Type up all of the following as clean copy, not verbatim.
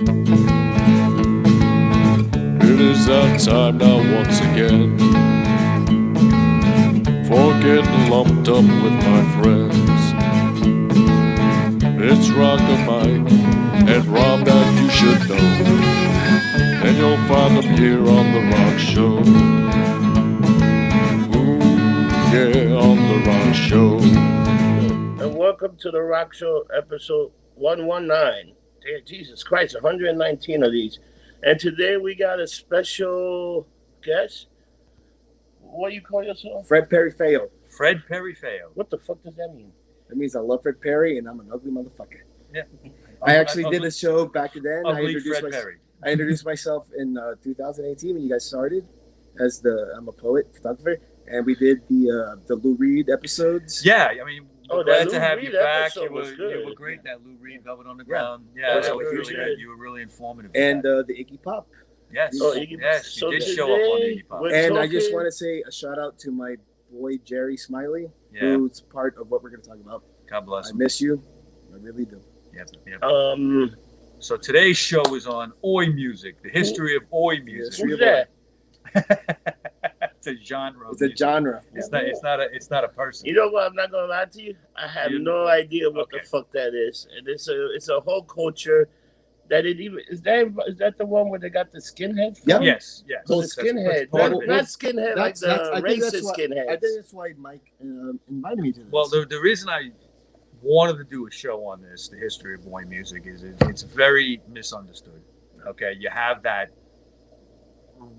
It is that time now once again, for getting lumped up with my friends. It's RockerMike and Rob that you should know, and you'll find them here on the Rock Show. Ooh, yeah, on the Rock Show. And welcome to the Rock Show, episode 119. Jesus Christ, 119 of these. And today we got a special guest. What do you call yourself? Fred Perry Fail. Fred Perry Fail. What the fuck does that mean? That means I love Fred Perry and I'm an ugly motherfucker. Yeah. I actually did a show back then. Ugly Fred Perry. I introduced myself in 2018 when you guys started as I'm a poet, photographer, and we did the Lou Reed episodes. Yeah, I mean, glad to have Reed you back. You were great. That Lou Reed Velvet Underground. Yeah, that was really good. You were really informative. And the Iggy Pop. Yes. Yes, so you did show up on the Iggy Pop. And I just want to say a shout out to my boy Jerry Smiley, who's part of what we're going to talk about. God bless him. I miss you. I really do. Yep. So today's show is on Oi music, the history of Oi music. Who's that? It's a genre. It's a genre. It's not a person. You know what? I'm not gonna lie to you. I have no idea what the fuck that is, and it's a whole culture that it even is that the one where they got the skinheads? Yep. Yes. Well, skinhead, not skinhead like the racist skinheads. I think that's why Mike invited me to this. Well, the reason I wanted to do a show on this, the history of Oi music, is it's very misunderstood. Okay, you have that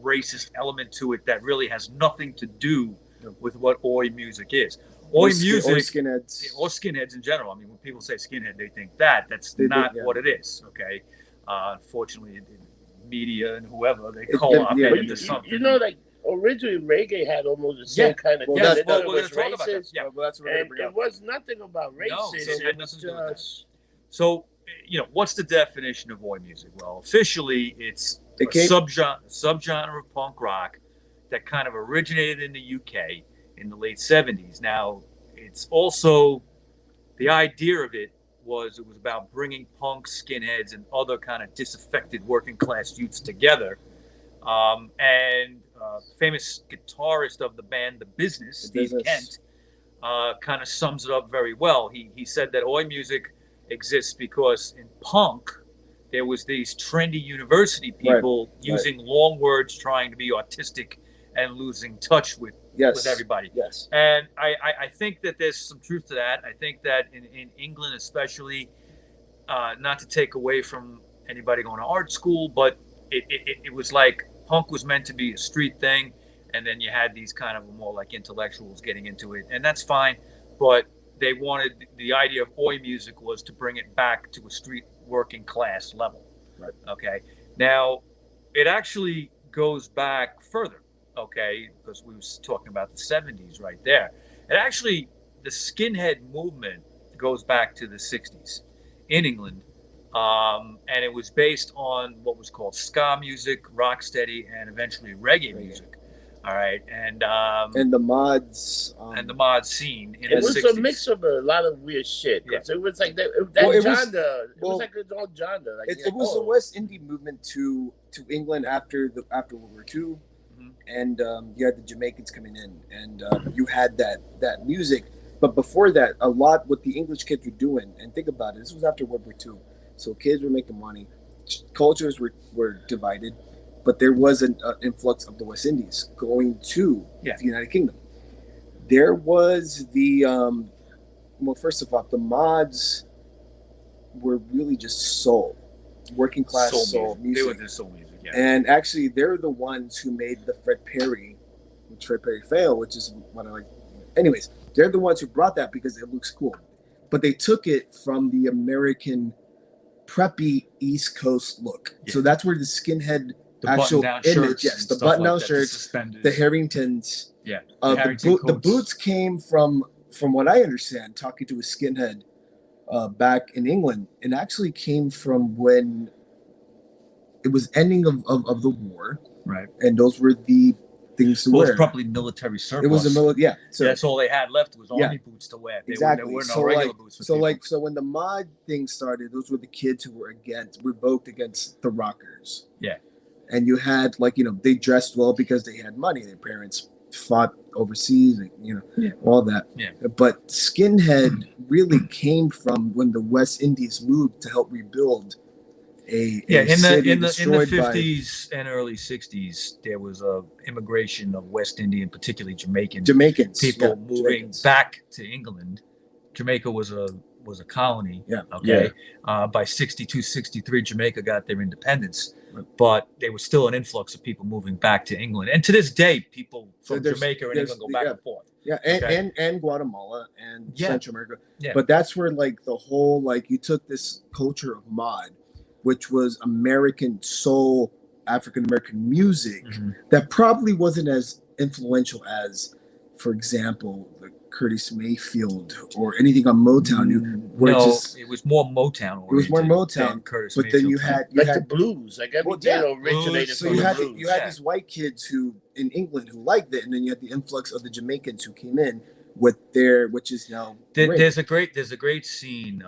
racist element to it that really has nothing to do with what Oi music is. Oi music, or skinheads, or skinheads in general. I mean, when people say skinhead, they think that's not what it is. Okay, unfortunately, media and whoever they co-opt it into something. You know, like originally reggae had almost the same kind of thing. We're going to talk about that. Yeah, well, that's what it was nothing about racism. No, it had nothing to do with that. So, what's the definition of Oi music? Well, officially, it's a subgenre of punk rock that kind of originated in the UK in the late 70s. Now, it's also, the idea of it was about bringing punk, skinheads, and other kind of disaffected working class youths together. Famous guitarist of the band The Business, Steve Kent, kind of sums it up very well. He said that Oi music exists because in punk, there was these trendy university people using long words, trying to be artistic and losing touch with everybody. Yes. And I think that there's some truth to that. I think that in England especially, not to take away from anybody going to art school, but it was like punk was meant to be a street thing, and then you had these kind of more like intellectuals getting into it, and that's fine, but they wanted, the idea of Oi music was to bring it back to a street working class level. Right. Okay. Now, it actually goes back further, okay, because we was talking about the 70s right there. It actually, the skinhead movement goes back to the 60s in England, and it was based on what was called ska music, rocksteady, and eventually reggae music. All right, and the mods and the mod scene in it the was 60s. a mix of a lot of weird shit. Yeah. It was like that genre. It was like its own genre. Like, it was the West Indie movement to England after World War II, and you had the Jamaicans coming in, and you had that music. But before that, a lot what the English kids were doing, and think about it, this was after World War II, so kids were making money, cultures were divided. But there was an influx of the West Indies going to the United Kingdom. There was first of all, the mods were really just working class soul music. They were just soul music, yeah. And actually, they're the ones who made the Fred Perry Fail, which is what I like. Anyways, they're the ones who brought that because it looks cool. But they took it from the American preppy East Coast look. Yeah. So that's where the skinhead actual image, the button-down shirts, the Harringtons, the boots came from what I understand, talking to a skinhead back in England, and actually came from when it was ending of the war, right? And those were the things to Well, wear. it's probably military surplus. It was a military, yeah. So that's all they had left was Yeah. army boots to wear. They exactly. were So no regular like, boots. For so people. like, so when the mod thing started, those were the kids who were revoked against the rockers. Yeah. And you had like, they dressed well because they had money. Their parents fought overseas, and, all that. Yeah. But skinhead really came from when the West Indies moved to help rebuild a city in the destroyed by 50s and early 60s, there was a immigration of West Indian, particularly Jamaicans people moving Jamaicans. back to England. Jamaica was a colony. Yeah. Okay. By 62, 63, Jamaica got their independence, but there was still an influx of people moving back to England. And to this day, people from Jamaica and England go back and forth. Yeah, and Guatemala and Central America. Yeah. But that's where like the whole you took this culture of mod, which was American soul, African American music that probably wasn't as influential as, for example, the Curtis Mayfield or anything on Motown. It was more Motown. It was more Motown. Curtis but Mayfield. then you had the blues, like everything originated so from you the had blues. you had these white kids who in England who liked it, and then you had the influx of the Jamaicans who came in with which is now there's a great scene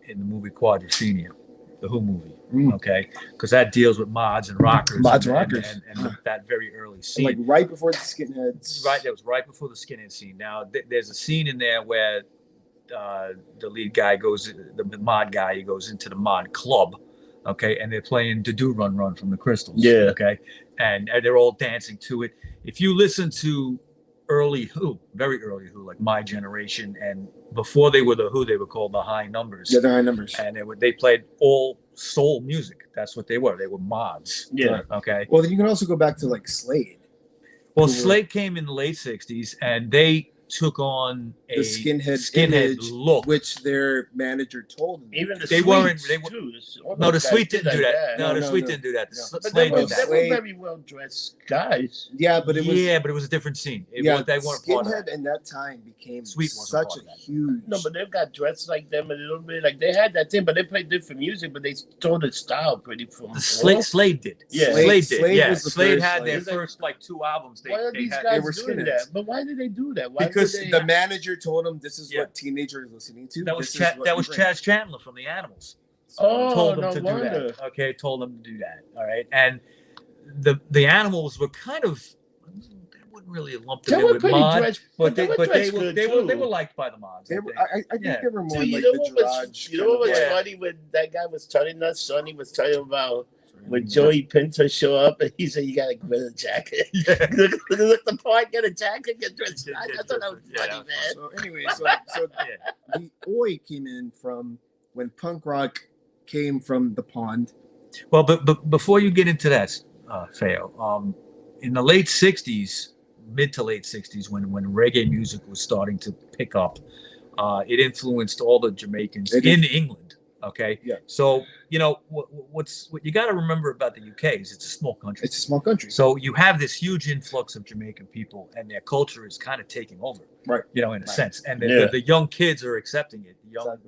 in the movie Quadrophenia, the Who movie, okay, because that deals with mods and rockers, and that very early scene, like right before the Skinheads. Right, that was right before the Skinhead scene. Now there's a scene in there where the lead guy the mod guy, he goes into the mod club, okay, and they're playing "Do Run Run" from the Crystals, okay, and they're all dancing to it. If you listen to early Who, very early Who, like My Generation, and before they were the Who, they were called the High Numbers. Yeah, the High Numbers. And they played all soul music. That's what they were. They were mods. Yeah. Okay. Well, then you can also go back to like Slade. Well, Slade came in the late 60s, and they took on the skinhead look, which their manager told them. Even the they Sweets, weren't. The Sweet didn't do that. No, the Sweet didn't do that. But they were very well dressed guys. Yeah, but it was a different scene. They weren't part of Skinhead in that time became such a huge. No, but they've got dressed like them a little bit. Like they had that thing, but they played different music. But they stole the style pretty from. Slade did. Yeah, Slade did. Yeah, Slade had their first like 2 albums. Why are these guys doing that? But why did they do that? Because the manager told him this is what teenagers are listening to. That was Chaz Chandler from the Animals. Told them to do that. Okay, told them to do that. All right, and the Animals were kind of, they wouldn't really lump them in with mod, but they were liked by the mods. I think they were more like the garage. You know what was funny when that guy was telling us? Sonny was telling about. When Joey Pinto show up and he said, "You gotta get a jacket." Look the part, get a jacket, get dressed. I thought that was funny, man. So anyway, the Oi came in from when punk rock came from the pond. Well, but before you get into that, Feo, in the late '60s, mid to late '60s, when reggae music was starting to pick up, it influenced all the Jamaicans in England. Okay. Yeah. So what you got to remember about the UK is it's a small country. It's a small country. So you have this huge influx of Jamaican people, and their culture is kind of taking over. Right. In a sense, and the young kids are accepting it.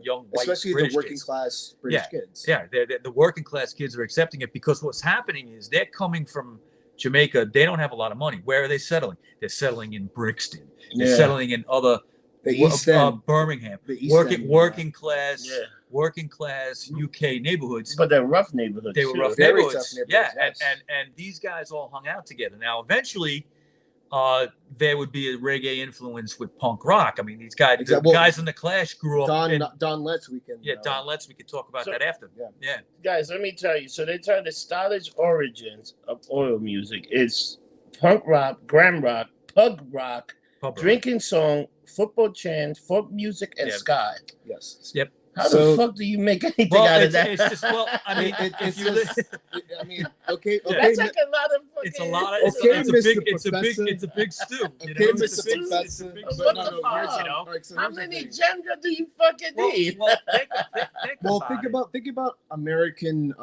Young white, especially British the working kids. Class British kids. Yeah. The working class kids are accepting it because what's happening is they're coming from Jamaica. They don't have a lot of money. Where are they settling? They're settling in Brixton. They're settling in other. The East End, Birmingham, working class UK neighborhoods. But they're rough neighborhoods. They were rough neighborhoods. And these guys all hung out together. Now, eventually, there would be a reggae influence with punk rock. I mean, these guys, the guys in the Clash grew up. Don Letts, we can. Don Letts. We could talk about that after. Yeah. Guys, let me tell you. So they tell the stylish origins of oil music is punk rock, glam rock, pub rock, drinking song, football chants, folk music, and ska. Yes. Yep. How the fuck do you make anything out of that? It's just, I mean, okay. That's like a lot of fucking. It's a lot of. It's a big stew. How many gender do you fucking need? Think about American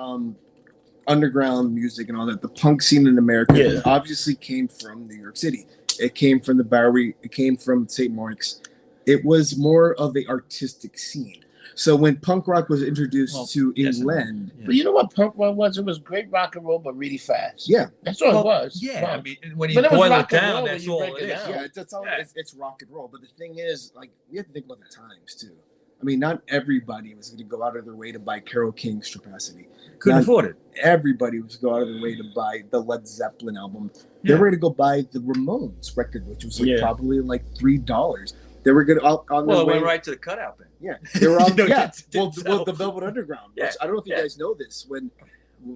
underground music and all that. The punk scene in America obviously came from New York City. It came from the Bowery. It came from St. Mark's. It was more of an artistic scene. So when punk rock was introduced to yes and no. England, But you know what punk rock was? It was great rock and roll, but really fast. yeah, That's all it was. Yeah, Punk. I mean, when you But it was boil it rock and roll down, when that's you all break it it is. down. yeah, that's all. Yeah. It's rock and roll. But the thing is, like, you have to think about the times too. I mean, not everybody was going to go out of their way to buy Carole King's Strapacity. Couldn't Not afford it. Everybody was going out of their way to buy the Led Zeppelin album. They Yeah. were going to go buy the Ramones record, which was like Yeah. probably like $3. They were going to on their Well, it way. went right to the cutout bin. Yeah, they were on. You know, yeah, didn't well, sell. the Velvet Underground. Yeah, Which I don't know if you yeah. guys know this. When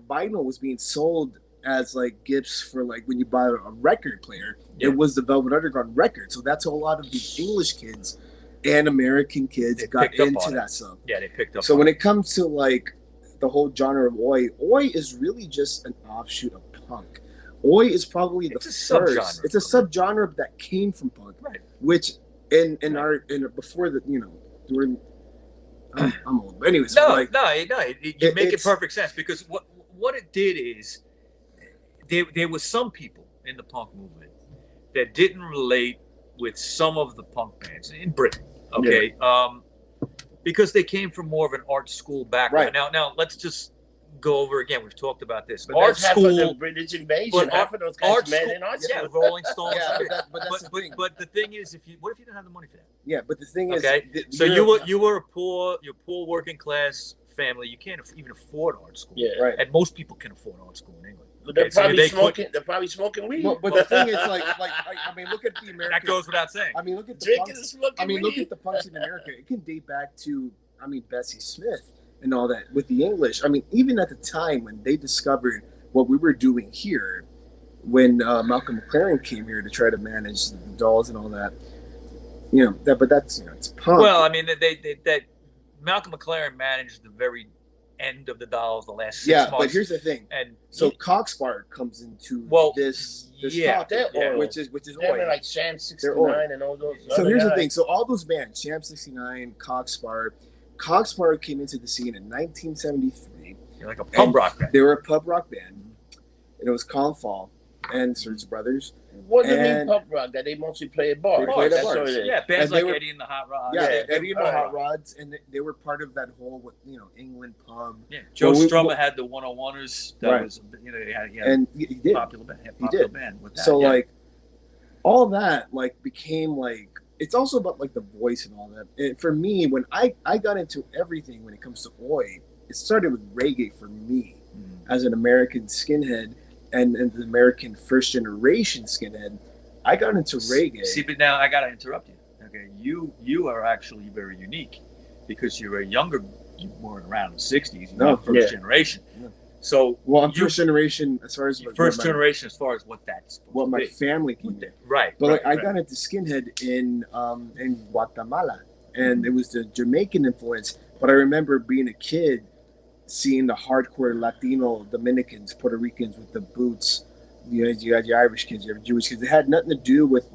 vinyl was being sold as like gifts for like when you buy a record player, Yeah. it was the Velvet Underground record. So that's how a lot of these English kids and American kids They got picked up into on that it. stuff. Yeah, they picked up. So on when it. it comes to like the whole genre of oi is really just an offshoot of punk. Oi is probably the It's a first. subgenre. It's a subgenre that came from punk, Right. which in before the during. I'm old, but anyways, No, like, you make it it's- perfect sense because what it did is there was some people in the punk movement that didn't relate with some of the punk bands in Britain. Okay, because they came from more of an art school background. Right. Now let's just go over again. We've talked about this. But Art that's half of the school. British invasion. But Half of those art guys met school, in art yeah, school. Rolling Stones. Yeah, yeah. but that's the thing. But the thing is, what if you don't have the money for that? Yeah, but the thing is, Okay, so you were a poor working class family. You can't even afford art school. Yeah. right. And most people can afford art school in England. But they're Okay, so probably they smoking. They're probably smoking weed. But the thing is, I mean, look at the American. That goes without saying. I mean, look at the Drinking punks. and smoking I mean, look weed. at the punks in America. It can date back to, I mean, Bessie Smith and all that with the English. I mean, even at the time when they discovered what we were doing here, when Malcolm McLaren came here to try to manage the dolls and all that, but that's it's punk. Well, I mean, that Malcolm McLaren managed the very end of the Dolls, the last 6 months. but here's the thing. and So Coxbar comes into this yeah, topic, they're old. which is They were oi. like Sham They're old. 69 and all those. So other here's the guys. thing. So all those bands, Champ 69, Coxbar. Coxbar came into the scene in 1973. you're like a pub rock band. They were a pub rock band, and it was Colin Fall and Serge Brothers. What do you mean and- pub rock? That they mostly play at bars. They played at That's bars. what it is. Yeah, bands And they like were- Eddie and the Hot Rods. Yeah, yeah, Eddie and the all Hot right. Rods, and they were part of that whole England pub. Yeah. Joe Well, we- Strummer had the 101ers. That Right. was, he had And he did. popular band. He Popular did. band with that. So yeah. like all that became it's also about the voice and all that. And for me, when I got into everything when it comes to oi, it started with reggae for me as an American skinhead and an American first generation skinhead. I got into reggae. See, but now I gotta interrupt you. Okay, you are actually very unique because you're a younger. You weren't around in the '60s. You're No, not first yeah. generation. No. So Well, I'm you- first generation as far as first generation as far as what that's supposed what to my be. family came in. Right. But right, I right. got into skinhead in Guatemala, and it was the Jamaican influence. But I remember being a kid, seeing the hardcore Latino Dominicans, Puerto Ricans with the boots. You had your Irish kids, you have Jewish kids. It had nothing to do with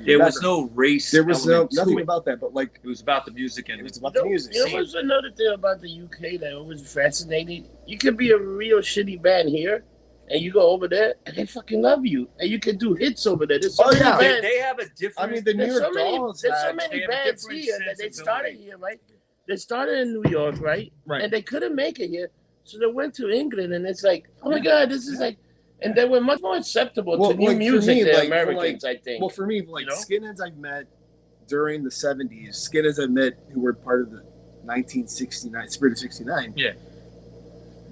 There was no race. there was element to nothing it. about that. But It was about the music and it was about You the know, music. you know what's another thing about the UK that always fascinated? You can be a real shitty band here, and you go over there, and they fucking love you, and you can do hits over there. There's so many yeah. bands. They have a different. I mean, the New There's York so many, Dolls there's so had- many they have a bands different here that they sensibility. started here, right? They started in New York, right? Right. And they couldn't make it here, so they went to England, and it's like, oh my god, this is like, and they were much more acceptable Well, to new for music me, than for Americans, I think. Well, for me, You know? skinheads I've met during the 70s, skinheads I met who were part of the 1969 Spirit of '69. Yeah.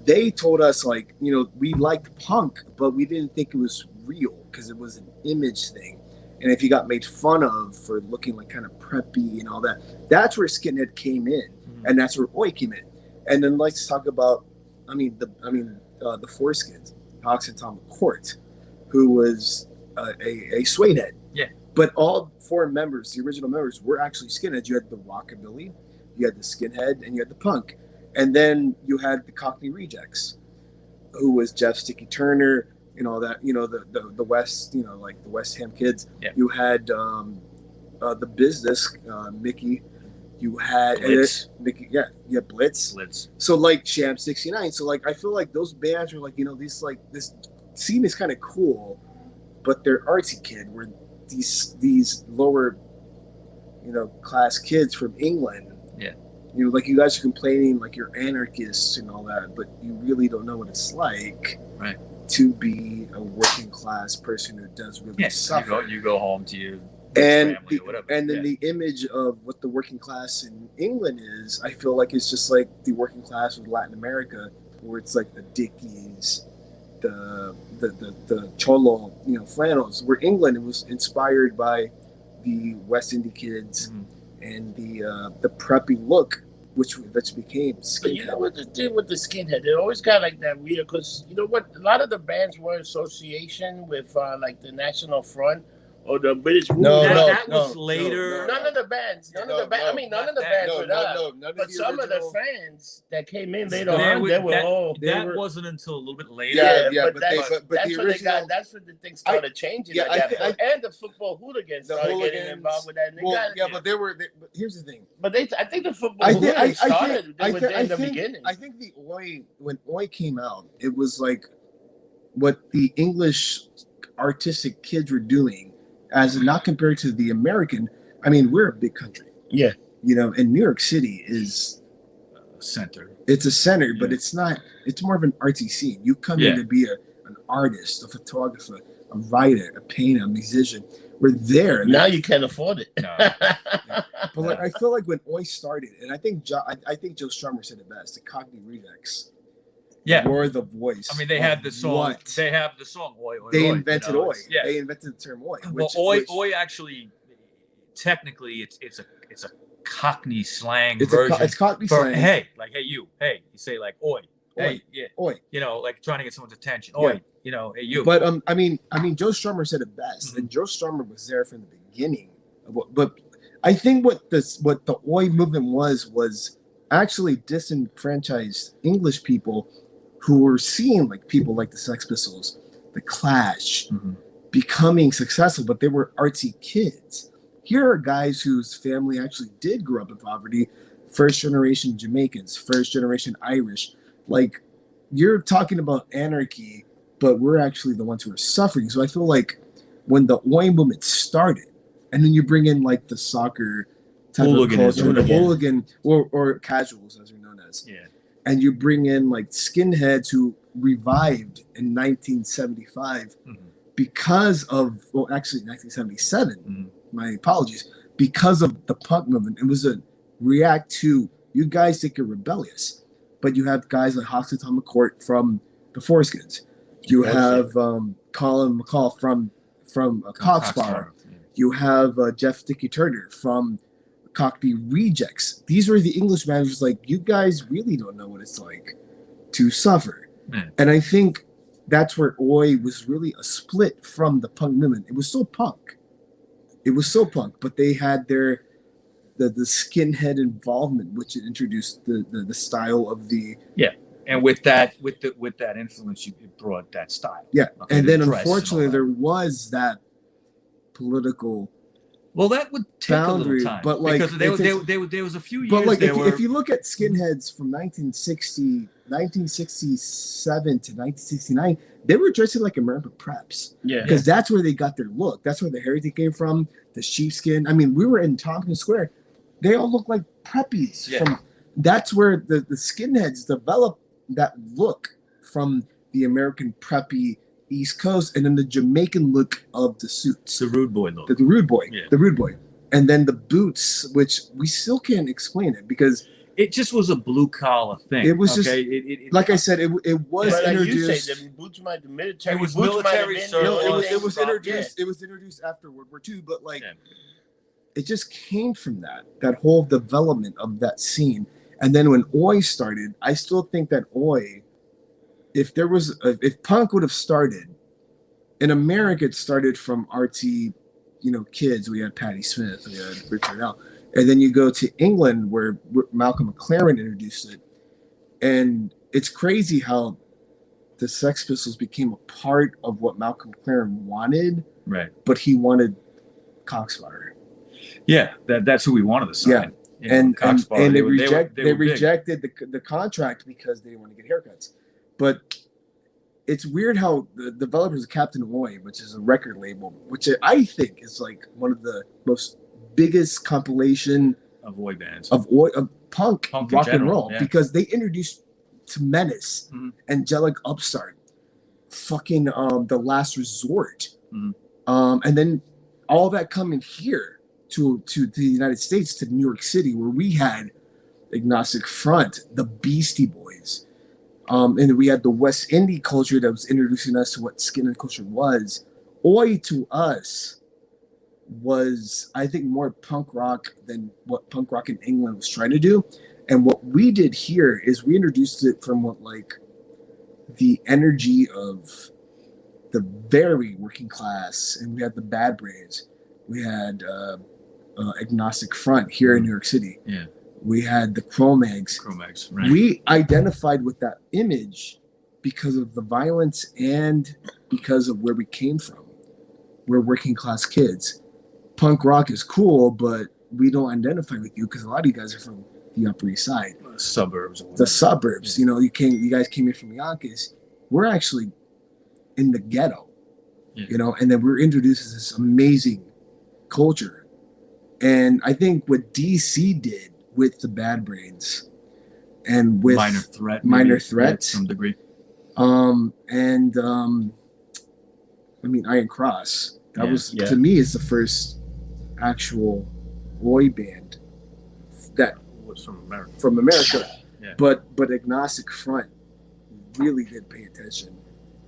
They told us we liked punk, but we didn't think it was real because it was an image thing. And if you got made fun of for looking kind of preppy and all that, that's where skinhead came in, and that's where oi came in. And then let's talk about, the Foreskins, Hawks and Tom McCourt, who was a suede head. Yeah. But all four members, the original members, were actually skinheads. You had the rockabilly, you had the skinhead, and you had the punk. And then you had the Cockney Rejects, who was Jeff Sticky Turner and all that. The West, the West Ham kids. Yeah. You had the Business, Mickey. You had Blitz. Mickey. Yeah, you had Blitz. Blitz. So Sham 69. So I feel like those bands were these this scene is kind of cool, but they're artsy kid. Where these lower, class kids from England, Yeah. You know, like you guys are complaining like you're anarchists and all that, but you really don't know what it's like to be a working class person who does really suffer. You go home to your and family or whatever. And then the image of what the working class in England is, I feel like it's just like the working class of Latin America, where it's like the Dickies, the Cholo, you know, flannels. Where England, it was inspired by the West Indian kids and the preppy look, which became skinhead. But you know what the thing with the skinhead? They always got like that weird, because you know what? A lot of the bands were in association with like the National Front or the British. That was later. None of the bands. None of the bands. I mean, none of the bands were that. But some of the fans that came in later on, they were all. That wasn't until a little bit later. Yeah, but that's when they got. That's when the things started changing. And the football hooligans started getting involved with that. But they were. But here's the thing. But I think the football hooligans started in the beginning. I think the Oi, when Oi came out, it was like what the English artistic kids were doing. As not compared to the American, I mean, we're a big country. Yeah. You know, and New York City is a center. It's a center, but it's not, it's more of an artsy scene. You come in to be an artist, a photographer, a writer, a painter, a musician. We're there. Now you can't afford it. No. But like, I feel like when Oi started, and I think Joe Strummer said it best, the Cockney Rejects. Were the voice. I mean, they had the song. What? They have the song "Oi." They invented "Oi." Yeah. They invented the term "Oi." Oi actually, technically, it's a Cockney slang version. It's Cockney slang. Hey, like hey you, hey, you say like "Oi." Hey, Oi. You know, like trying to get someone's attention. Oi. You know, hey you. But I mean, Joe Strummer said it best, and Joe Strummer was there from the beginning. But I think what the Oi movement was actually disenfranchised English people who were seeing like people like the Sex Pistols, the Clash, becoming successful, but they were artsy kids. Here are guys whose family actually did grow up in poverty, first generation Jamaicans, first generation Irish. Like, you're talking about anarchy, but we're actually the ones who are suffering. So I feel like when the Oi movement started, and then you bring in like the soccer type of culture, the hooligan or casuals as they're known as. Yeah. And you bring in like skinheads who revived in 1975 because of, well, actually 1977. My apologies. Because of the punk movement, it was a react to you guys think you're rebellious, but you have guys like Hawks Atomic Court from the Foreskins. You have Colin McCall from Cockspar. You have Jeff Dickey Turner from Cockney Rejects. These were the English managers like, you guys really don't know what it's like to suffer. And I think that's where Oi was really a split from the punk movement. It was still punk. But they had the skinhead involvement, which introduced the style of the and with that influence, it brought that style. And then unfortunately there was that political. Well, that would take boundary, a little time, but like because there was a few years. But like, if you look at skinheads from 1967 to 1969, they were dressing like American preps. Because that's where they got their look. That's where the heritage came from. The sheepskin. I mean, we were in Tompkins Square. They all look like preppies. That's where the skinheads developed that look from the American preppy East Coast, and then the Jamaican look of the suits. The rude boy look. The rude boy. The rude boy. And then the boots, which we still can't explain it because it just was a blue collar thing. It was just like I said, it was introduced. Like you say, the boots might the military. It was military service. No, it was introduced. It was introduced after World War II, but like it just came from that whole development of that scene. And then when Oi started, I still think that Oi, if punk would have started in America, it started from artsy, kids. We had Patti Smith, we had Richard L. And then you go to England where Malcolm McLaren introduced it. And it's crazy how the Sex Pistols became a part of what Malcolm McLaren wanted. Right. But he wanted Cockspar. Yeah, that's who we wanted to sign. And they rejected the contract because they didn't want to get haircuts. But it's weird how the developers of Captain Oi, which is a record label, which I think is like one of the most biggest compilation oi bands of punk in rock general, and roll, yeah. because they introduced to Menace, Angelic Upstart, fucking The Last Resort, and then all that coming here to the United States, to New York City, where we had Agnostic Front, the Beastie Boys, and we had the West Indie culture that was introducing us to what skinhead culture was. Oi to us was, I think, more punk rock than what punk rock in England was trying to do. And what we did here is we introduced it from what, like, the energy of the very working class, and we had the Bad Brains, we had Agnostic Front here in New York City. Yeah. We had the Cro-Mags. Right. We identified with that image because of the violence and because of where we came from. We're working class kids. Punk rock is cool, but we don't identify with you because a lot of you guys are from the Upper East Side, Suburbs. the suburbs. Yeah. You know, you guys came here from Yonkers. We're actually in the ghetto, you know, and then we're introduced to this amazing culture. And I think what DC did with the Bad Brains and with Minor Threat, to some degree, I mean, Iron Cross, that was, yeah. to me, is the first actual oi band that was from America. Yeah. But Agnostic Front really did pay attention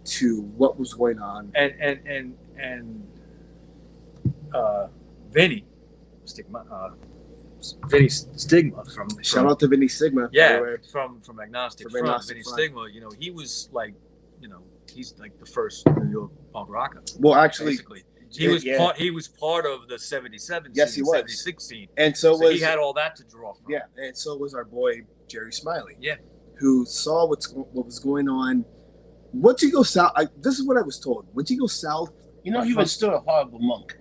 to what was going on. And Vinny Stigma from shout out to Vinny Stigma. From Agnostic Front. Agnostic Vinny Front. Stigma, you know, he was like, you know, he's like the first New York punk rocker. Well, actually, basically. He was part of the 77 yes, scene, he was. 76 scene. And so he had all that to draw from. Yeah, and so was our boy Jerry Smiley. Yeah. Who saw what was going on. Once you go south, this is what I was told. Once you go south, you know, he was still a horrible monk.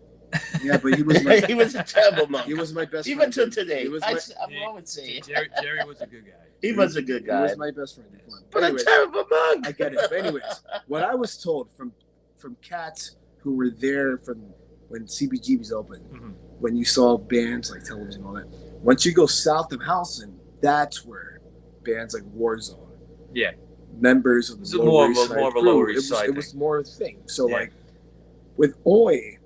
Yeah, but he was he was a terrible monk. He was my best friend. Even till today. I'm always saying Jerry was a good guy. He was a good guy. He was my best friend. But anyways, a terrible monk. I get it. But anyways, what I was told from cats who were there from when CBGB's opened, when you saw bands like Television and all that, once you go south of Houston, that's where bands like Warzone, members of the Lower East Side, more of a Lower East Side. It was more a thing. So like with Oi,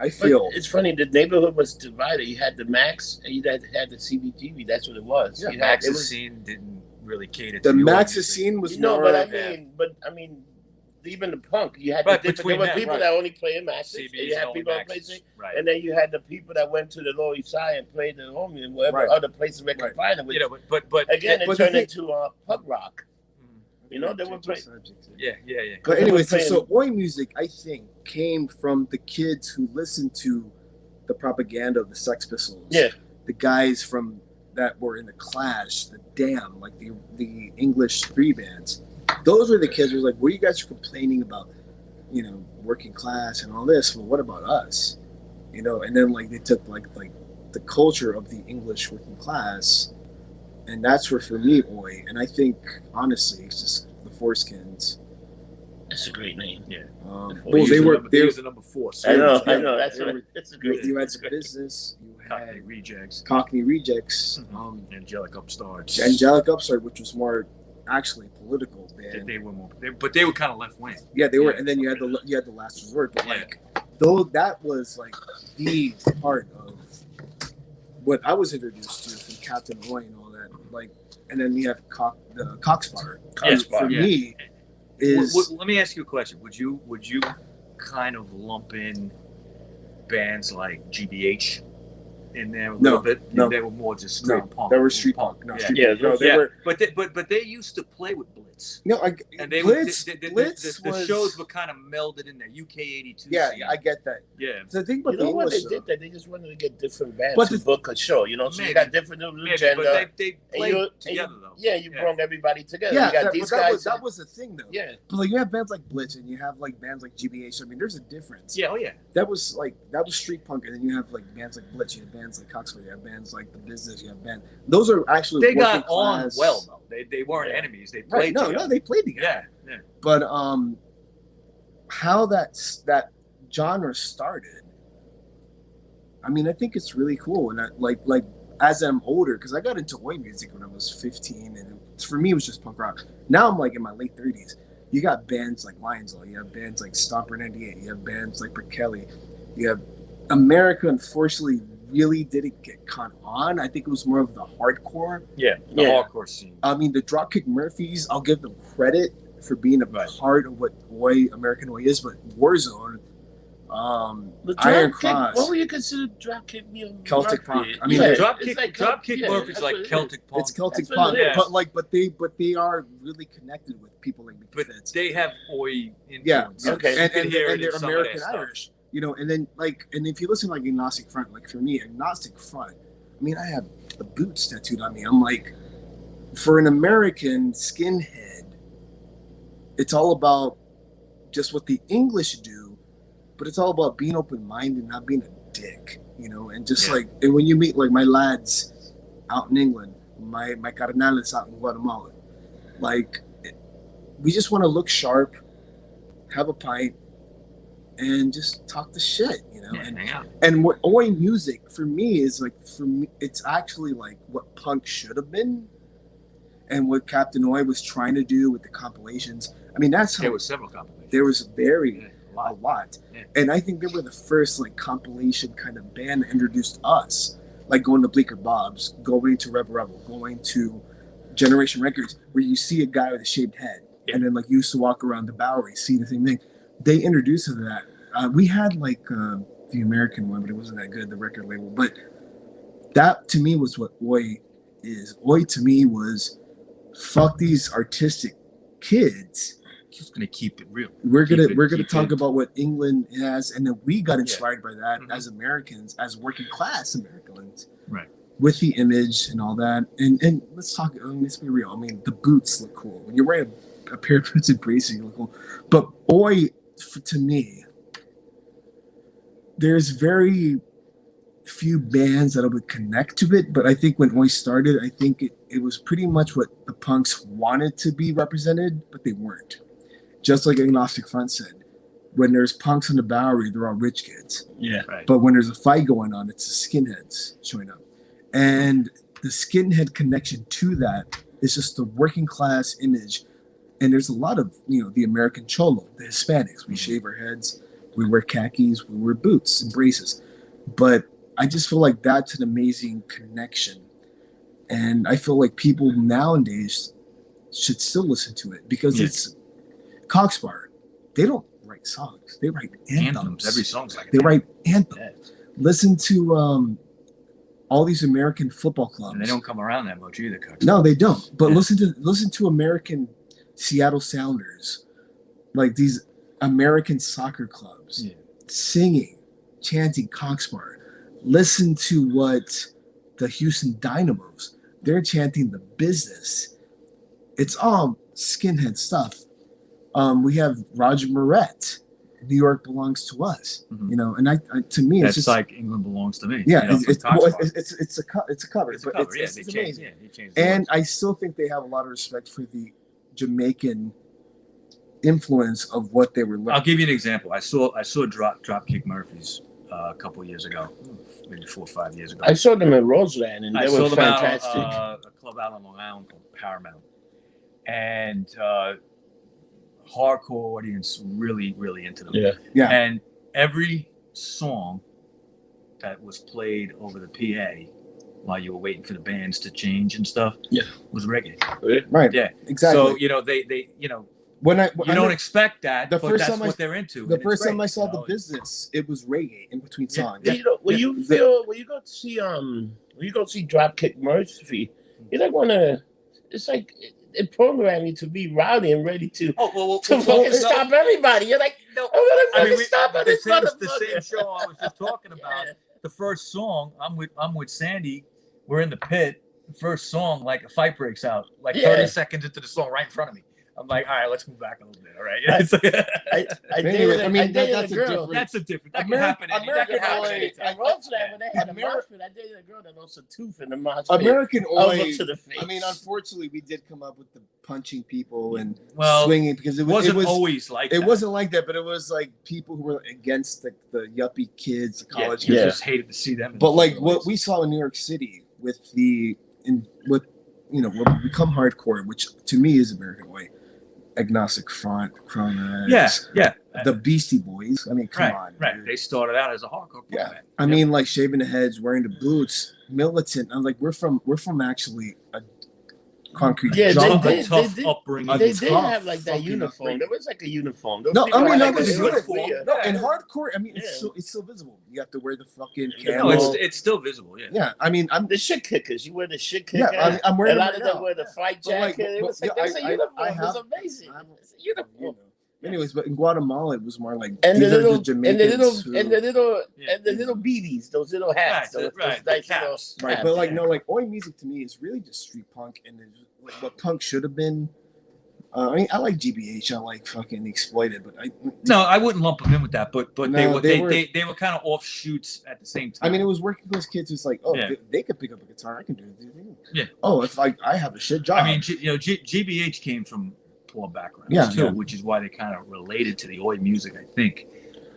I feel it's funny. The neighborhood was divided. You had the Max, and you had the CBGB. That's what it was. Yeah, Max's scene didn't really cater to the Max's scene was more. But I mean, even the punk, you had the different. There were people that only played in Max's, and you had people that played it, and then you had the people that went to the Lower East Side and played the Homie and wherever other places they could find them. You know, but again, it turned into punk rock. You know, they were playing. Yeah. But anyway, so Oi music, I think, came from the kids who listened to the propaganda of the Sex Pistols. Yeah. The guys from that were in the Clash, the Damn, like the English three bands. Those were the kids who were like, well, you guys are complaining about, you know, working class and all this. Well, what about us? You know, and then like they took like the culture of the English working class. And that's where, for me, Oi, and I think, honestly, it's just the Foreskins. That's a great name. Yeah. Well, they were the number 4. So I know. That's a great. You had the Business. You had Cockney Rejects. Angelic Upstart, which was more actually political band. They were more, but they were kind of left wing. Yeah, they were. And then you had the Last Resort, but like, though that was like the part of what I was introduced to from Captain Oi and all that. Like, and then you have the Cockspotter. For me, is let me ask you a question. Would you kind of lump in bands like GBH in there a little bit? No, they were more just straight punk. They were street punk. They were. But they used to play with Blitz. No, Blitz. The shows were kind of melded in there. UK 82. Yeah, I get that. Yeah. So the thing about you know what they did that they just wanted to get different bands to book a show. You know, so you got different agenda. But they played together though. Yeah, you brought everybody together. Yeah, you got these guys. That was the thing though. Yeah. But like you have bands like Blitz and you have like bands like GBH. I mean, there's a difference. Yeah. Oh yeah. That was street punk, and then you have like bands like Blitz. You have bands like Cockspotter. You have bands like The Business. You have bands. Those are actually they got on well though. They weren't enemies. They played together. No, they played together. Yeah. But how that genre started I mean, I think it's really cool. And I, like as I'm older, because I got into oi music when I was 15, and for me it was just punk rock. Now I'm like in my late 30s. You got bands like Lions Law, you have bands like Stomper 98, you have bands like Kelly, you have America. Unfortunately, really didn't get caught on. I think it was more of the hardcore. The hardcore scene. I mean, the Dropkick Murphys, I'll give them credit for being a part of what American oi is, but Warzone, Iron Cross. What would you consider Dropkick music? Celtic punk. I mean, Dropkick Murphys like Celtic punk. It's Celtic punk, but they are really connected with people like But Fits. they have oi influence. Yeah, okay. and they're American Irish, you know. And then and if you listen to like Agnostic Front, like for me, Agnostic Front, I mean, I have the boots tattooed on me. I'm like, for an American skinhead, it's all about just what the English do, but it's all about being open-minded, not being a dick, you know. And just and when you meet like my lads out in England, my carnales out in Guatemala, like, we just want to look sharp, have a pint, and just talk the shit, you know. And what oi music for me is like, it's actually like what punk should have been, and what Captain Oi was trying to do with the compilations. I mean, that's how there was several compilations. There was a lot. Yeah. And I think they were the first like compilation kind of band that introduced us, like going to Bleecker Bob's, going to Rebel Rebel, going to Generation Records, where you see a guy with a shaved head. Yeah. And then like you used to walk around the Bowery, see the same thing. They introduced us to that. We had like the American one, but it wasn't that good, the record label. But that to me was what oi is. Oi to me was, fuck these artistic kids. Just gonna keep it real. We're gonna talk about what England has, and then we got inspired by that as Americans, as working class Americans. Right. With the image and all that. And let's talk, let's be real. I mean, the boots look cool. When you're wearing a pair of boots and braces, you look cool. But oi, to me, there's very few bands that would connect to it. But I think when oi started, I think it was pretty much what the punks wanted to be represented, but they weren't. Just like Agnostic Front said, when there's punks in the Bowery, they're all rich kids. Yeah. Right. But when there's a fight going on, it's the skinheads showing up. And the skinhead connection to that is just the working class image. And there's a lot of, you know, the American cholo, the Hispanics. We shave our heads, we wear khakis, we wear boots and braces. But I just feel like that's an amazing connection. And I feel like people nowadays should still listen to it, because it's Coxbar. They don't write songs. They write anthems. Every song's like they write anthems. Yeah. Listen to all these American football clubs. And they don't come around that much either, Coxbar. No, they don't. But listen to American Seattle Sounders, like these American soccer clubs, singing, chanting Coxbar. Listen to what the Houston Dynamos, they're chanting the business. It's all skinhead stuff. We have Roger Moret, New York belongs to us, you know, and I to me, it's just like England belongs to me. Yeah, you know, it's a cover, it's a cover. It's They amazing. changed And I still think they have a lot of respect for the Jamaican influence of what they were. I'll give you an example. I saw Dropkick Murphys a couple of years ago, maybe 4 or 5 years ago. I saw them in Roseland, and they were fantastic. A club out on Long Island called Paramount, and hardcore audience really into them. Yeah. And every song that was played over the PA while you were waiting for the bands to change and stuff, was reggae. Right. Yeah. Exactly. So they you know. You don't expect that, but that's what they're into. The first time I saw the business, it was reggae in between songs. Yeah. You know, when you go to see Dropkick Murphy, you like wanna. It's like it programmed you to be rowdy and ready to fucking stop everybody. You're like, I'm gonna fucking stop at this motherfucker. The same show I was just talking about. The first song, I'm with Sandy. We're in the pit. The first song, like a fight breaks out, like 30 seconds into the song, right in front of me. I'm like, all right, let's move back a little bit. All right. That's a girl. That's a different. That can happen. That can happen anytime. I wrote to that when they had a mosh pit. I dated a girl that lost a tooth in the mosh pit. American Oi. To the face. I mean, unfortunately, we did come up with the punching people and Well, swinging because it wasn't was always like it that. wasn't like that, but it was like people who were against the yuppie kids, the college You kids. just hated to see them. But like what we saw in New York City with what we become hardcore, which to me is American Way, agnostic front, Chronos, the Beastie Boys. I mean, come on, right. dude. They started out as a hardcore band. I mean, like shaving the heads, wearing the boots, militant. I'm like, we're from actually a concrete tough upbringing. They did have like that uniform. There was like a uniform. No, I mean, like, no, no, in hardcore, I mean, it's still visible. You have to wear the fucking No, it's still visible. Yeah. Yeah, I mean, I'm the shit kickers. You wear the shit kicker. Yeah, I'm wearing a lot them of right them wear the fight jacket. It was like that's a uniform. It was amazing. It's a uniform. Anyways, but in Guatemala, it was more like and the little Jamaicans and the little beaties, those little hats, those nice caps. Right, but like Oi music to me is really just street punk, and it's like what punk should have been. I mean, I like GBH, I like fucking Exploited, but I wouldn't lump them in with that. But No, they were kind of offshoots at the same time. I mean, it was working class kids who's like, they could pick up a guitar, I can do it. Yeah. Oh, if I have a shit job. I mean, GBH came from poor backgrounds too, which is why they kind of related to the Oi music, I think.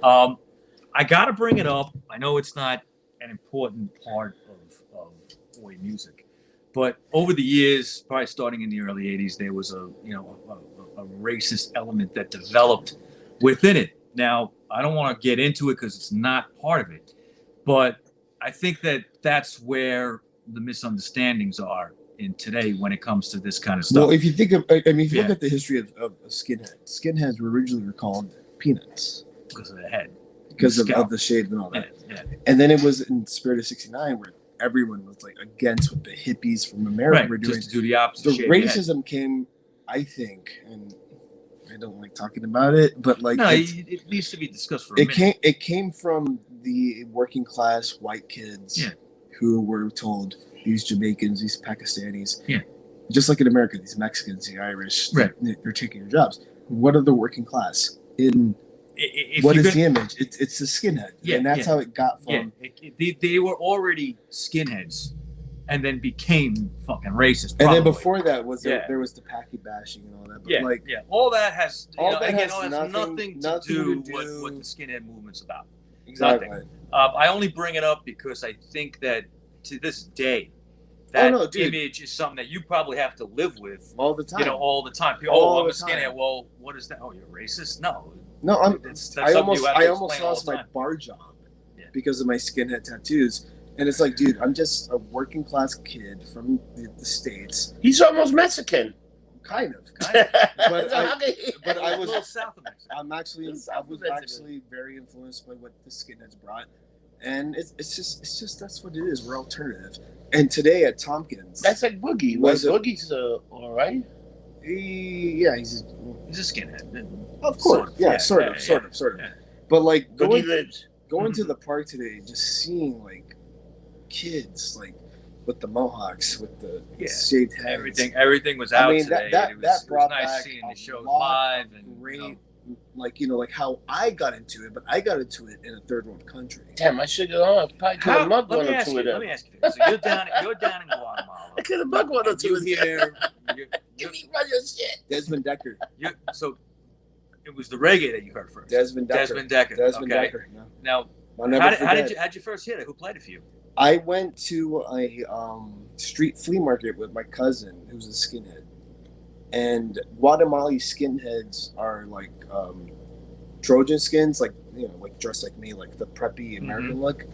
I got to bring it up. I know it's not an important part of Oi music, but over the years, probably starting in the early '80s, there was a racist element that developed within it. Now, I don't want to get into it because it's not part of it, but I think that's where the misunderstandings are in today when it comes to this kind of stuff. Well, if you think of, I mean, if you look at the history of skinheads were originally called peanuts because of the head, because of the shave and all that. Yeah. And then it was in Spirit of '69 where everyone was like against what the hippies from America were doing. Just to do the opposite. The racism came, I think, and I don't like talking about it, but like it needs to be discussed for a minute. It came from the working class white kids who were told, these Jamaicans, these Pakistanis, just like in America, these Mexicans, the Irish, they're taking your jobs. What are the working class? What is the image? It's the skinhead, and that's how it got from. They were already skinheads, and then became fucking racist. And then before that was there was the Packy bashing and all that. But all that has nothing nothing to do with what the skinhead movement's about. Exactly. Nothing. I only bring it up because I think that to this day, that image is something that you probably have to live with all the time. All the time. I'm a skinhead. Well, what is that? Oh, you're racist? No, I almost lost my bar job because of my skinhead tattoos. And it's like, dude, I'm just a working class kid from the States. He's almost Mexican. Kind of. But I was south of Mexico. I was actually very influenced by what the skinheads brought. And it's just that's what it is. We're alternative. And today at Tompkins, that's like Boogie. Boogie's all right. He's a skinhead. Of course, sort of. But like going to the park today, just seeing like kids like with the mohawks, with the shaved heads. Everything was out today. That brought nice back seeing the shows live and great. Like how I got into it, but I got into it in a third world country. Damn, I should go on. Probably could have mugged one or two of them. Let me ask you. So you're down in Guatemala. I could have mugged one or two of them. Give me your shit. Desmond Decker. So it was the reggae that you heard first. Desmond Decker. Decker. No. Now, how'd you first hit it? Who played it for you? I went to a street flea market with my cousin, who's a skinhead. And Guatemalese skinheads are like Trojan skins, like dressed like me, like the preppy American look.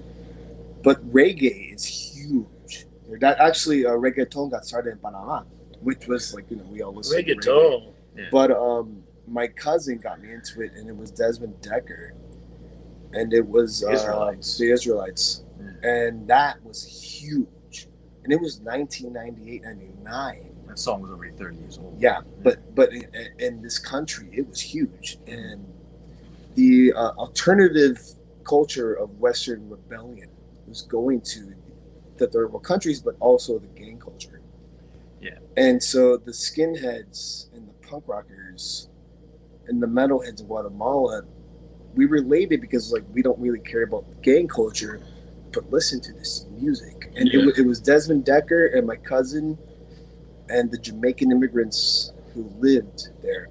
But reggae is huge. That actually reggaeton got started in Panama, which was like we all listen to reggaeton. Yeah. But my cousin got me into it, and it was Desmond Decker, and it was the Israelites, and that was huge, and it was 1998, 99. That song was already 30 years old. Yeah, but in this country, it was huge. And the alternative culture of Western rebellion was going to the third world countries, but also the gang culture. Yeah. And so the skinheads and the punk rockers and the metalheads of Guatemala, we related because like we don't really care about gang culture, but listen to this music. And it was Desmond Decker and my cousin and the Jamaican immigrants who lived there.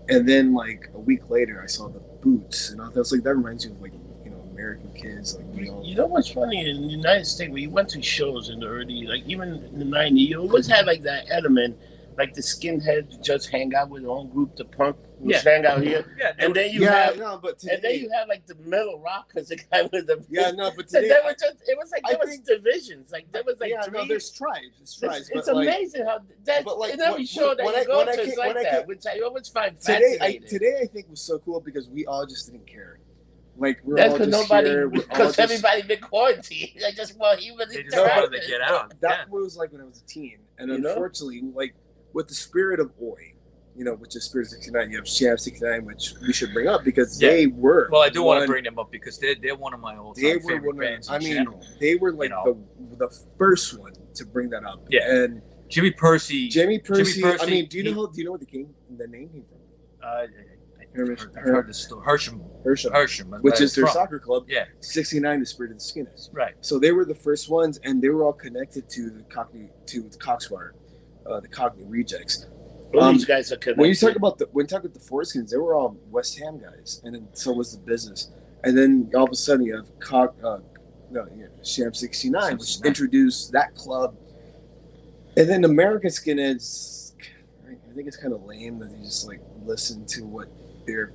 And then like a week later, I saw the Boots, and I was like, that reminds you of like, you know, American kids. Like, you know what's funny in the United States, when you went to shows in the early, like even in the '90s, you always had like that element, like the skinheads just hang out with their own group, the punk just hang out here, and then you have like the metal rockers, the guy with the but today there was divisions, like there was like there's tribes, It's amazing how that in every show that you go to is like that, which I always find fascinating. Today I think was so cool because we all just didn't care. Like we're all just here, because everybody been quarantined. Like just human they just wanted to get out. That was like when I was a teen, and unfortunately, like with the spirit of Oi, you know, which is Spirit 69, you have Sham 69, which we should bring up because they were. Well, I do want to bring them up because they're one of my all-time favorite bands. They were like the first one to bring that up. Yeah, and Jimmy Percy. I mean, do you know where the name came from? I've heard the story. Hersham, which is their soccer club. Yeah, 69, the Spirit of the Skinheads. Right. So they were the first ones, and they were all connected to the Coxwire, the Cockney Rejects. These guys are connected. When you talk about the Foreskins, they were all West Ham guys, and then so was the Business. And then all of a sudden you have Sham 69, which introduced that club. And then American Skinheads, I think it's kind of lame that you just like listen to what their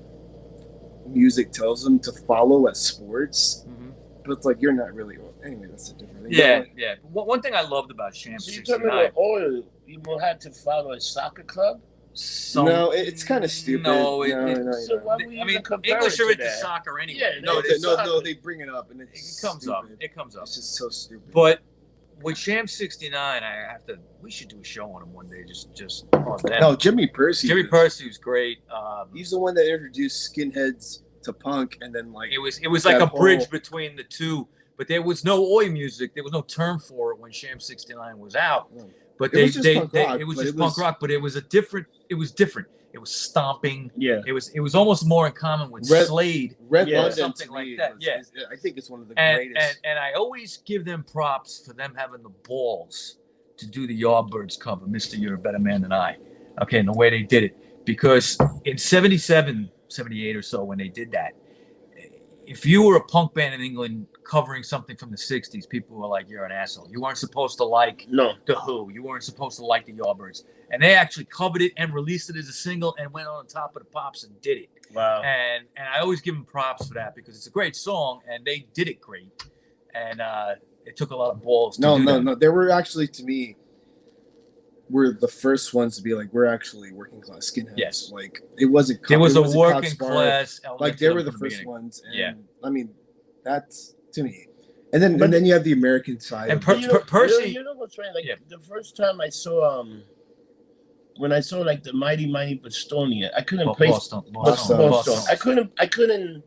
music tells them to follow as sports. Mm-hmm. But it's like you're not really. Anyway, that's a different thing. Yeah. One thing I loved about Sham 69. So you told me about oil. You will have to follow a soccer club. No, it's kind of stupid. So why English are into soccer anyway. Yeah, no, they bring it up and it comes up. It's just so stupid. But with Sham 69, we should do a show on him one day. Just on them. No, Jimmy Percy. Jimmy Percy was great. He's the one that introduced Skinheads to punk, and then like it was like a bridge between the two. But there was no Oi music. There was no term for it when Sham 69 was out. But it was just punk rock. But it was different. It was stomping. Yeah. It was almost more in common with Slade. Red London, something like that. I think it's one of the greatest. And I always give them props for them having the balls to do the Yardbirds cover, Mr. You're a Better Man Than I. Okay, and the way they did it. Because in 77, 78 or so, when they did that, if you were a punk band in England covering something from the 60s, people were like, you're an asshole. You weren't supposed to like The Who. You weren't supposed to like the Yardbirds. And they actually covered it and released it as a single and went on top of the pops and did it. Wow. And I always give them props for that because it's a great song and they did it great. And it took a lot of balls to do that. No. They were actually, to me, were the first ones to be like, we're actually working class skinheads. Yes. Like, it wasn't. There was a working class element. Like, they were the first ones. And, I mean, that's to me. And then you have the American side. And Percy. You know what's right? Like, the first time I saw, when I saw like the Mighty Bostonia, I couldn't place Boston. I couldn't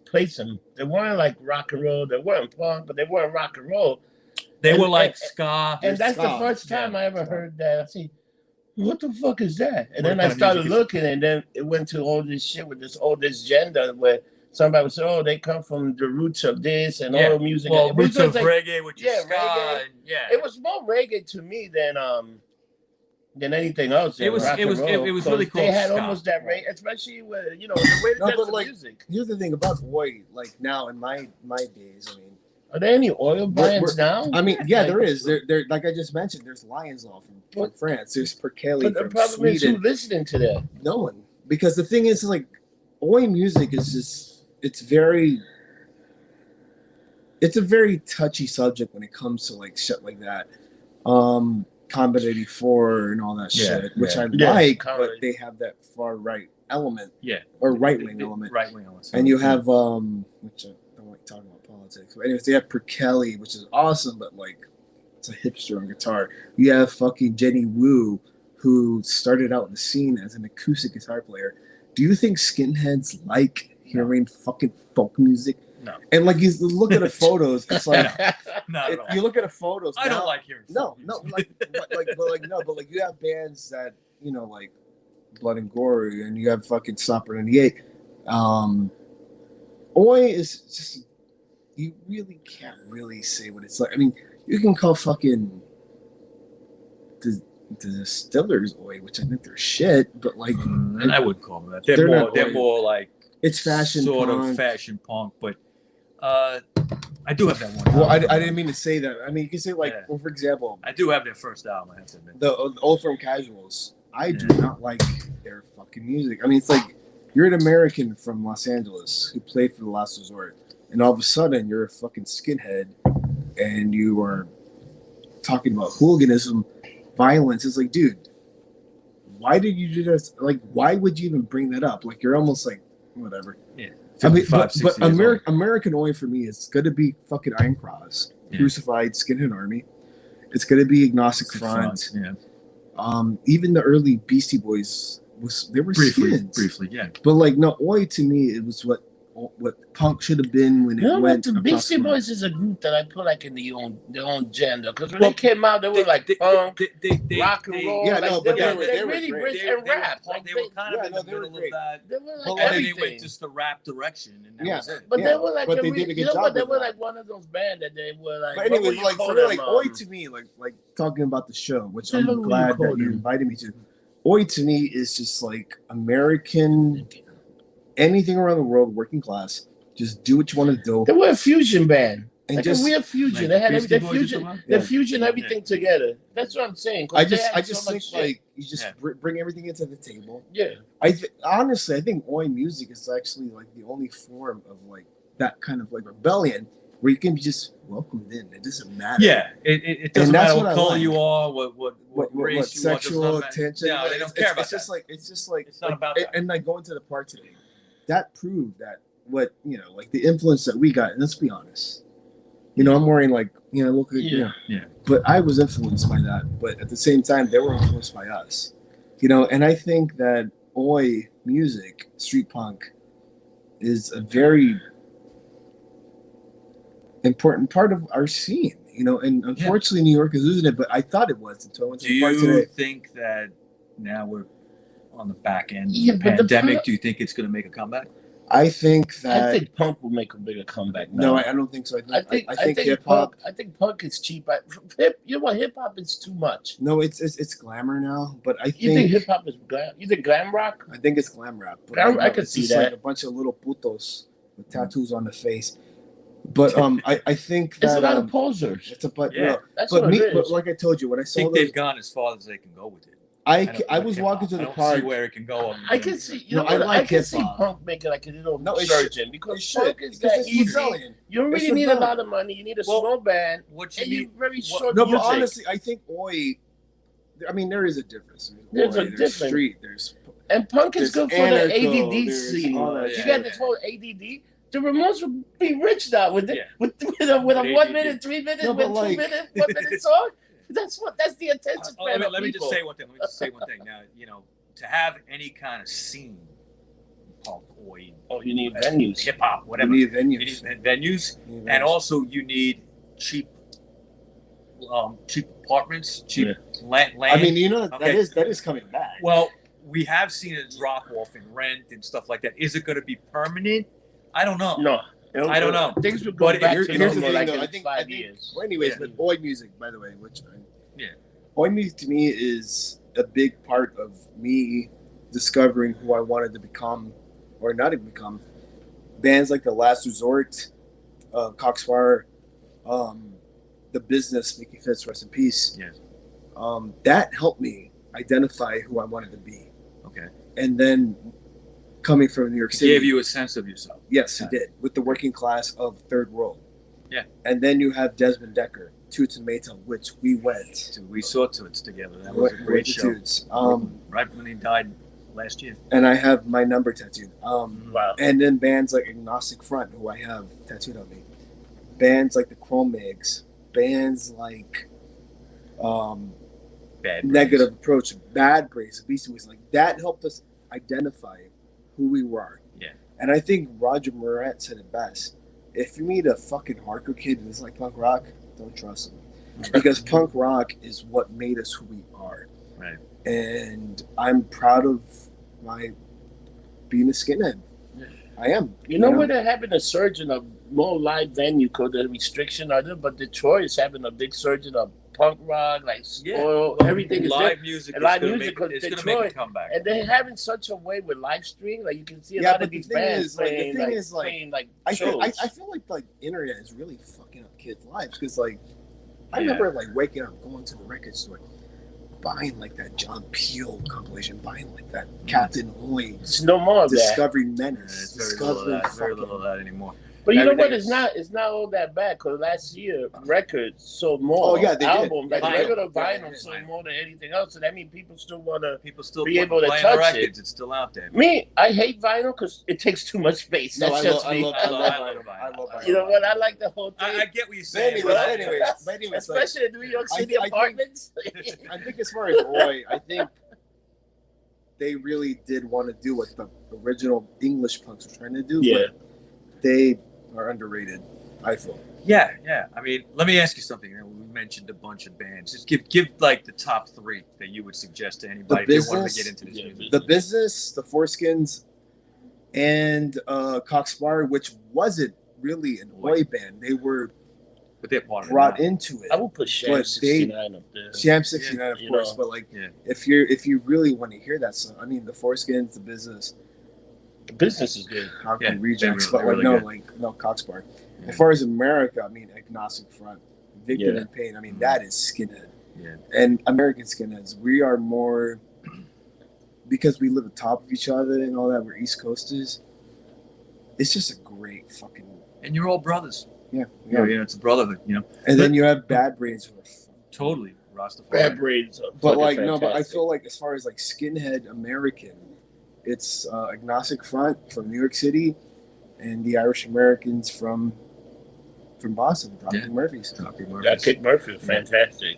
place them. They weren't like rock and roll. They weren't punk, but they weren't rock and roll. They were like ska. And that's the first time I ever heard that. I see, what the fuck is that? And then I started looking, and then it went to all this shit with this gender where somebody would say, oh, they come from the roots of this and all the music. Well, roots of reggae, which is ska. Reggae. It was more reggae to me than anything else. It was really cool. They had almost that reggae, especially with the way they did the music. Here's the thing about Oi, like now in my days, I mean. Are there any oil brands now? I mean, yeah, there is. There, like I just mentioned, there's Lions Law from France. There's Perkelly from Sweden. But the problem is who listening to that? No one. Because the thing is, like, Oi music is just, it's a very touchy subject when it comes to, like, shit like that. Combat 84 and all that shit, which I like, but they have that far right element. Yeah. Or right wing element. Right wing element. And you have, which I don't like talking about politics. But anyways, they have Perkelly, which is awesome, but like it's a hipster on guitar. You have fucking Jenny Wu, who started out in the scene as an acoustic guitar player. Do you think skinheads like hearing fucking folk music? No. And like you look at the photos, it's like you look at the photos. I don't like hearing. But you have bands that like Blood and Gore, and you have fucking Stomper 98. Oi is just, you really can't really say what it's like. I mean, you can call fucking the Distillers Oi, which I think they're shit, but like, I wouldn't call them that. They're more like it's fashion sort punk. of fashion punk, but I do have that one. Well, I didn't mean to say that. I mean, you can say like, well, for example, I do have their first album. I have to admit. The Old Firm Casuals. I do not like their fucking music. I mean, it's like you're an American from Los Angeles who played for the Last Resort, and all of a sudden you're a fucking skinhead, and you are talking about hooliganism, violence. It's like, dude, why did you do this? Like, why would you even bring that up? Like, you're almost like, whatever. Yeah. I mean, but American Oi for me is going to be fucking Iron Cross, Crucified, Skinhead Army. It's going to be Agnostic Front. Yeah. Even the early Beastie Boys they were briefly, yeah. But like, no, Oi to me, it was what punk should have been when it went. The Beastie Boys is a group that I put like in their own gender, because when they came out, they were like punk, rock and roll. Yeah, like, no, but they were really great. rich and rap. They were kind of in the middle of that. They were But like then they everything. went just the rap direction, and that was it. But they were like, but they did a good job. They were like one of those bands that they were like. But anyway, like for real, like Oi to me, like talking about the show, which I'm glad that you invited me to. Oi to me is just like American, anything around the world, working class. Just do what you want to do. They were a fusion band. And like just a weird fusion. They had they fusion everything together. That's what I'm saying. I just think like you just bring everything into the table. Yeah. Honestly, I think Oi music is actually like the only form of like that kind of like rebellion where you can be just welcomed in. It doesn't matter. Yeah, it doesn't matter what color you are, what race you are, sexual attention. No, they don't care about that. It's just like it's not about that. And like going to the park today, that proved that what like the influence that we got. And let's be honest, I'm wearing like look at but I was influenced by that. But at the same time, they were influenced by us. And I think that Oi music, street punk, is a very important part of our scene, and unfortunately New York is losing it, but I thought it was until I went to the park today. Do you think that now we're on the back end of the pandemic, do you think it's going to make a comeback? I think punk will make a bigger comeback now. No, I don't think so. I think hip hop. I think punk is cheap. Hip hop is too much. No, it's glamour now. But You think hip hop is glam? You think glam rock? I think it's glam rap. But I could see that. Like a bunch of little putos with tattoos on the face. But I think that it's a lot of posers. It's a that's but what me. it is. But like I told you, when I saw they've gone as far as they can go with it. I was walking to the park. See where it can go. I can see. I can see punk making like a little surgeon because punk is that easy. You don't really need a lot of money. You need a small band. Very short. No, but honestly, I think Oi. I mean, there is a difference. There's a difference. Street. And punk is good for the ADD scene. You got this whole ADD. The Ramones would be rich now with a 1 minute, 3 minutes, 2 minute, 1 minute song. That's the attention span. Let me just say one thing. Now, to have any kind of scene, punk, Oi. You need venues, hip hop, whatever. You need venues, and also you need cheap apartments, cheap land. I mean, that is coming back. Well, we have seen it drop off in rent and stuff like that. Is it going to be permanent? I don't know. No. I don't know. Things would go back to normal like in 5 years. Well, anyways, but Oi music, by the way, Oi music to me is a big part of me discovering who I wanted to become or not even become. Bands like The Last Resort, Coxfire, The Business, Mickey Fitz, rest in peace. Yes. That helped me identify who I wanted to be. Okay. And then coming from New York City. It gave you a sense of yourself. Yes, it did. With the working class of Third World. Yeah. And then you have Desmond Decker, Toots and Maytel, which we went. We saw Toots together. That was a great show. Toots. Right when he died last year. And I have my number tattooed. Wow. And then bands like Agnostic Front, who I have tattooed on me. Bands like the Chrome Migs. Bands like Negative Approach, Bad Brace, Beastie Boys. Like that helped us identify who we were. Yeah. And I think Roger Moret said it best. If you meet a fucking hardcore kid and it's like punk rock, don't trust him. Because punk rock is what made us who we are. Right. and I'm proud of my being a skinhead. I am. You know where they're having a surge in a more live venue because the restriction of it, but Detroit is having a big surge in a punk rock, like everything is live music. Live music because it's going to make a comeback. And they're having such a way with live stream, like you can see a lot of these bands playing shows. I feel like internet is really fucking up kids' lives because I remember like waking up, going to the record store, buying like that John Peel compilation, buying like that Captain Hoy. It's no more of Discovery Menace. Very little of that anymore. But you know what? It's not all that bad because last year records sold more. Oh yeah, they albums did. like regular vinyl sold more than anything else. So that means people still want to be able to touch records. It's still out there. Me, I hate vinyl because it takes too much space. That's just me. I love vinyl. You know what? I like the whole thing. I get what you're saying. But anyways, especially in New York City apartments. I think as far as Roy, I think they really did want to do what the original English punks were trying to do. Yeah. But they are underrated, I feel. Yeah. I mean, let me ask you something. We mentioned a bunch of bands. Just give like the top 3 that you would suggest to anybody if they wanted to get into this music. The Business, the Foreskins, and Coxbar, which wasn't really an Oi band. They were brought into it. I would put Sham 69 up there. Sham 69, of course. But if you really want to hear that song, I mean, the Foreskins, the Business. The Business is good. How can Rejects, really, but no Coxbar. Yeah. As far as America, I mean, Agnostic Front, Victim in Pain. I mean, that is skinhead. Yeah. And American skinheads, we are more because we live atop of each other and all that. We're East Coasters. It's just a great fucking. And you're all brothers. Yeah. It's a brotherhood. And then you have Bad Brains who are totally Rastafari. Bad Brains, but but I feel like as far as like skinhead American. It's Agnostic Front from New York City, and the Irish Americans from Boston, Dropkick Murphys. Dropkick Murphys, fantastic.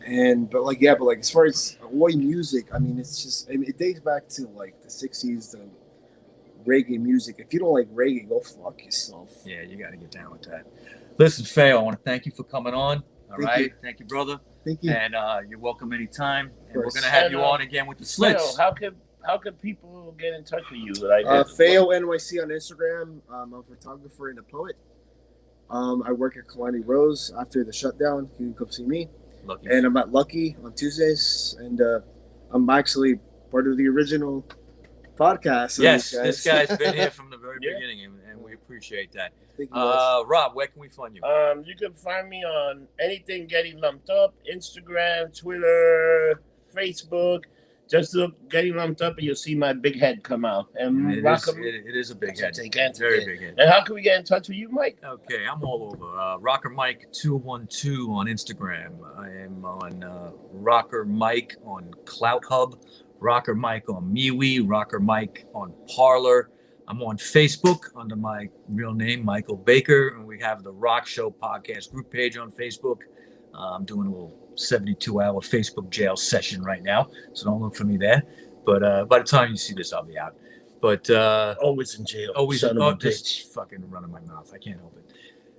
But as far as Oi music, I mean, it's just it dates back to like the '60s, the reggae music. If you don't like reggae, go fuck yourself. Yeah, you got to get down with that. Listen, Faye, I want to thank you for coming on. Thank you, brother. Thank you. And you're welcome anytime. And we're gonna have you on again with the Slits. How can people get in touch with you? Fayo NYC on Instagram. I'm a photographer and a poet. I work at Kalani Rose after the shutdown. You can come see me. Lucky. And I'm at Lucky on Tuesdays. And I'm actually part of the original podcast. Yes, this guy's been here from the very beginning, and we appreciate that. Rob, where can we find you? You can find me on anything Getting Lumped Up, Instagram, Twitter, Facebook. Just look Getting Lumped Up and you'll see my big head come out. And it is a big head. Very big head. And how can we get in touch with you, Mike? Okay, I'm all over. RockerMike 212 on Instagram. I am on RockerMike on Clout Hub, RockerMike on MeWe, RockerMike on Parler. I'm on Facebook under my real name, Michael Baker, and we have the Rockshow podcast group page on Facebook. I'm doing a little 72-hour Facebook jail session right now, so don't look for me there. But by the time you see this, I'll be out. But always in jail. Always just fucking running my mouth. I can't help it.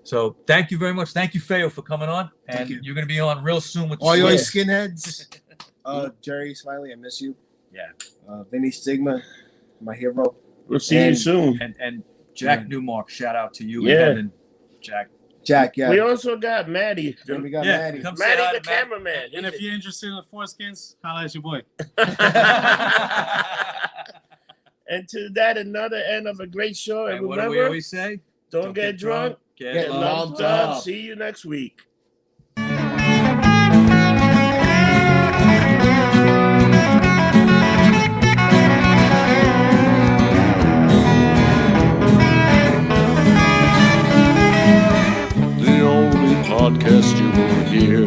So thank you very much. Thank you, Fayo, for coming on. And you're going to be on real soon with all you skinheads. Jerry Smiley, I miss you. Yeah. Vinny Stigma, my hero. We'll see you soon. And Jack Newmark, shout out to you again. And Jack, yeah. We also got Maddie. We got Maddie. Maddie, the cameraman. And if you're interested in the foreskins, holla at your boy. And to that, another end of a great show. And what remember, do we always say? Don't get drunk. Get lumped up. See you next week. Podcast you will hear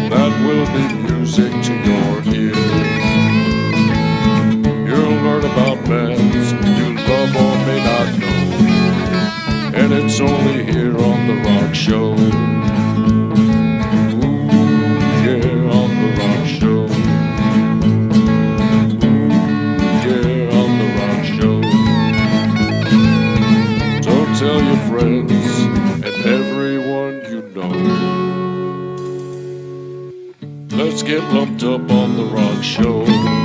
that will be music to your ears. You'll learn about bands you love or may not know, and it's only here on the Rock Show. Ooh, yeah, on the Rock Show. Ooh, yeah, on the Rock Show. So tell your friends and everyone you know. Let's get lumped up on the rock show.